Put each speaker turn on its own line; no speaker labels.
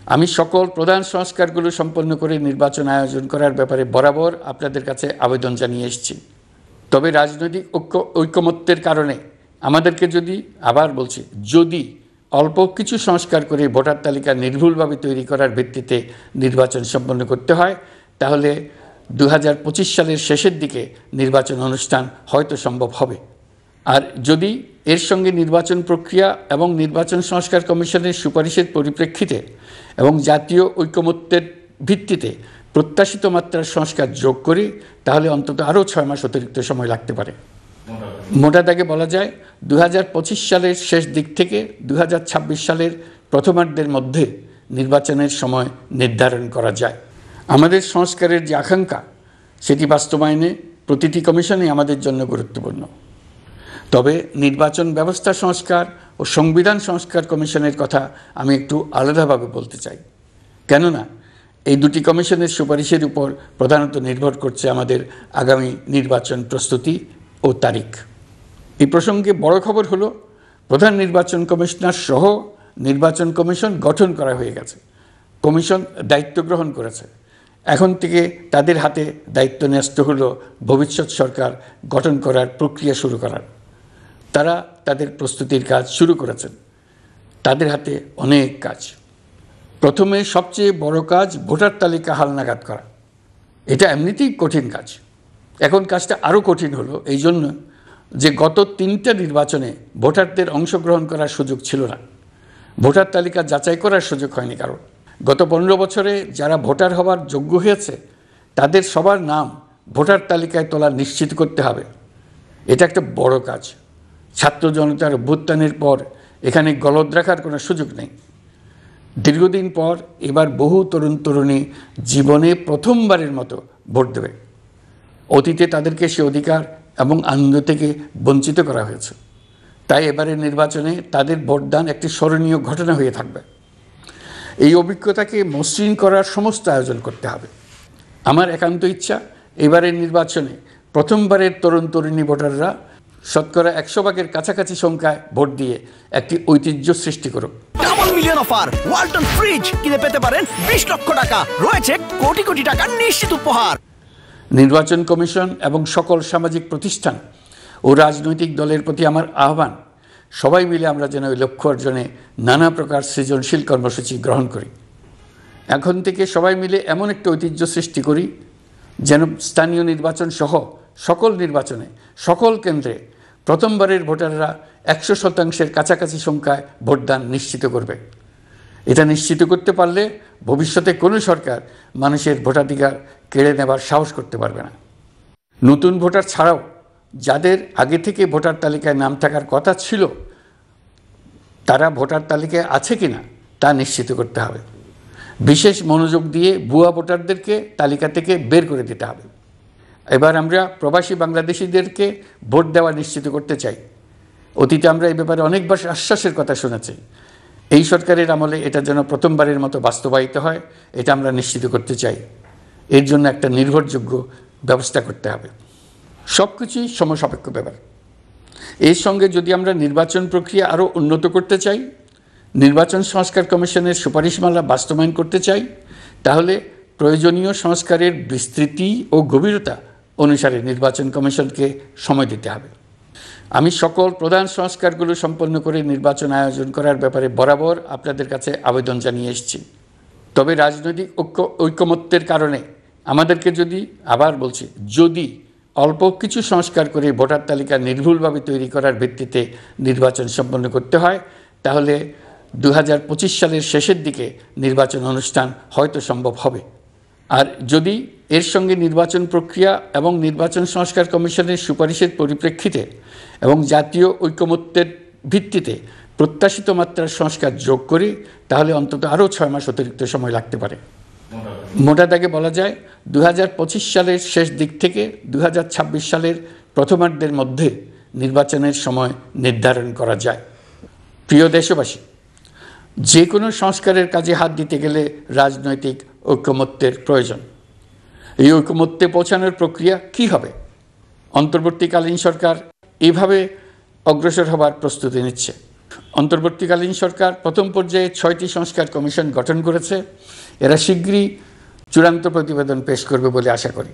আমি সকল প্রধান সংস্কারগুলো সম্পন্ন করে নির্বাচন আয়োজন করার ব্যাপারে বরাবর আপনাদের কাছে আবেদন জানিয়ে এসেছি। তবে রাজনৈতিক ঐকমত্যের কারণে আমাদেরকে যদি অল্প কিছু সংস্কার করে ভোটার তালিকা নির্ভুলভাবে তৈরি করার ভিত্তিতে নির্বাচন সম্পন্ন করতে হয়, তাহলে 2025 সালের শেষের দিকে নির্বাচন অনুষ্ঠান হয়তো সম্ভব হবে। আর যদি এর সঙ্গে নির্বাচন প্রক্রিয়া এবং নির্বাচন সংস্কার কমিশনের সুপারিশের পরিপ্রেক্ষিতে এবং জাতীয় ঐকমত্যের ভিত্তিতে প্রত্যাশিত মাত্রার সংস্কার যোগ করি, তাহলে অন্তত আরও 6 মাস অতিরিক্ত সময় লাগতে পারে। মোটা দাগে বলা যায় 2025 সালের শেষ দিক থেকে 2026 সালের প্রথমার্ধের মধ্যে নির্বাচনের সময় নির্ধারণ করা যায়। আমাদের সংস্কারের যে আকাঙ্ক্ষা, সেটি বাস্তবায়নে প্রতিটি কমিশনই আমাদের জন্য গুরুত্বপূর্ণ। তবে নির্বাচন ব্যবস্থা সংস্কার ও সংবিধান সংস্কার কমিশনের কথা আমি একটু আলাদাভাবে বলতে চাই, কেননা এই দুটি কমিশনের সুপারিশের উপর প্রধানত নির্ভর করছে আমাদের আগামী নির্বাচন প্রস্তুতি ও তারিখ। এই প্রসঙ্গে বড় খবর হলো, প্রধান নির্বাচন কমিশনার সহ নির্বাচন কমিশন গঠন করা হয়ে গেছে। কমিশন দায়িত্ব গ্রহণ করেছে। এখন থেকে তাদের হাতে দায়িত্ব ন্যস্ত হলো ভবিষ্যৎ সরকার গঠন করার প্রক্রিয়া শুরু করার। তারা তাদের প্রস্তুতির কাজ শুরু করেছেন। তাদের হাতে অনেক কাজ। প্রথমে সবচেয়ে বড় কাজ ভোটার তালিকা হালনাগাদ করা। এটা এমনিতেই কঠিন কাজ। এখন কাজটা আরও কঠিন হলো এই জন্য যে গত 3টা নির্বাচনে ভোটারদের অংশগ্রহণ করার সুযোগ ছিল না। ভোটার তালিকা যাচাই করার সুযোগ হয়নি কারণ। গত 15 বছরে যারা ভোটার হওয়ার যোগ্য হয়েছে, তাদের সবার নাম ভোটার তালিকায় তোলা নিশ্চিত করতে হবে। এটা একটা বড় কাজ। ছাত্র জনতার অভ্যুত্থানের পর এখানে গলদ রাখার কোনো সুযোগ নেই। দীর্ঘদিন পর এবার বহু তরুণ তরুণী জীবনে প্রথমবারের মতো ভোট দেবে। অতীতে তাদেরকে সে অধিকার এবং আনন্দ থেকে বঞ্চিত করা হয়েছে। তাই এবারের নির্বাচনে তাদের ভোটদান একটি স্মরণীয় ঘটনা হয়ে থাকবে। এই অভিজ্ঞতাকে মসৃণ করার সমস্ত আয়োজন করতে হবে। আমার একান্ত ইচ্ছা, এবারের নির্বাচনে প্রথমবারের তরুণ তরুণী ভোটাররা শতকরা 100 ভাগের কাছাকাছি সংখ্যায় ভোট দিয়ে একটি ঐতিহ্য সৃষ্টি করুক।
Double million offer, Walton fridge কিনে পেতে পারেন 20 লক্ষ টাকা, রয়েছে কোটি কোটি টাকার নিশ্চিত উপহার।
নির্বাচন কমিশন এবং সকল সামাজিক প্রতিষ্ঠান ও রাজনৈতিক দলের প্রতি আমার আহ্বান, সবাই মিলে আমরা যেন ওই লক্ষ্য অর্জনে নানা প্রকার সৃজনশীল কর্মসূচি গ্রহণ করি। এখন থেকে সবাই মিলে এমন একটা ঐতিহ্য সৃষ্টি করি যেন স্থানীয় নির্বাচন সহ সকল নির্বাচনে সকল কেন্দ্রে প্রথমবারের ভোটাররা 100% কাছাকাছি সংখ্যায় ভোটদান নিশ্চিত করবে। এটা নিশ্চিত করতে পারলে ভবিষ্যতে কোনো সরকার মানুষের ভোটাধিকার কেড়ে নেবার সাহস করতে পারবে না। নতুন ভোটার ছাড়াও যাদের আগে থেকে ভোটার তালিকায় নাম থাকার কথা ছিল, তারা ভোটার তালিকায় আছে কিনা তা নিশ্চিত করতে হবে। বিশেষ মনোযোগ দিয়ে ভুয়া ভোটারদেরকে তালিকা থেকে বের করে দিতে হবে। এবার আমরা প্রবাসী বাংলাদেশিদেরকে ভোট দেওয়া নিশ্চিত করতে চাই। অতীতে আমরা এই ব্যাপারে অনেকবার আশ্বাসের কথা শুনেছি। এই সরকারের আমলে এটা যেন প্রথমবারের মতো বাস্তবায়িত হয়, এটা আমরা নিশ্চিত করতে চাই। এর জন্য একটা নির্ভরযোগ্য ব্যবস্থা করতে হবে। সব কিছুই সমসাপেক্ষ ব্যাপার। এর সঙ্গে যদি আমরা নির্বাচন প্রক্রিয়া আরও উন্নত করতে চাই, নির্বাচন সংস্কার কমিশনের সুপারিশমালা বাস্তবায়ন করতে চাই, তাহলে প্রয়োজনীয় সংস্কারের বিস্তৃতি ও গভীরতা অনুসারে নির্বাচন কমিশনকে সময় দিতে হবে। আমি সকল প্রধান সংস্কারগুলো সম্পন্ন করে নির্বাচন আয়োজন করার ব্যাপারে বরাবর আপনাদের কাছে আবেদন জানিয়ে এসেছি। তবে রাজনৈতিক ঐকমত্যের কারণে আমাদেরকে যদি অল্প কিছু সংস্কার করে ভোটার তালিকা নির্ভুলভাবে তৈরি করার ভিত্তিতে নির্বাচন সম্পন্ন করতে হয়, তাহলে 2025 সালের শেষের দিকে নির্বাচন অনুষ্ঠান হয়তো সম্ভব হবে। আর যদি এর সঙ্গে নির্বাচন প্রক্রিয়া এবং নির্বাচন সংস্কার কমিশনের সুপারিশের পরিপ্রেক্ষিতে এবং জাতীয় ঐকমত্যের ভিত্তিতে প্রত্যাশিত মাত্রার সংস্কার যোগ করি, তাহলে অন্তত আরও 6 মাস অতিরিক্ত সময় লাগতে পারে। মোটা দাগে বলা যায় 2025 সালের শেষ দিক থেকে 2026 সালের প্রথমার্ধের মধ্যে নির্বাচনের সময় নির্ধারণ করা যায়। প্রিয় দেশবাসী, যে কোনো সংস্কারের কাজে হাত দিতে গেলে রাজনৈতিক ঐকমত্যের প্রয়োজন। এই ঐকমত্যে পৌঁছানোর প্রক্রিয়া কি হবে? অন্তর্বর্তীকালীন সরকার এভাবে অগ্রসর হবার প্রস্তুতি নিচ্ছে। অন্তর্বর্তীকালীন সরকার প্রথম পর্যায়ে 6টি সংস্কার কমিশন গঠন করেছে। এরা শীঘ্রই চূড়ান্ত প্রতিবেদন পেশ করবে বলে আশা করি।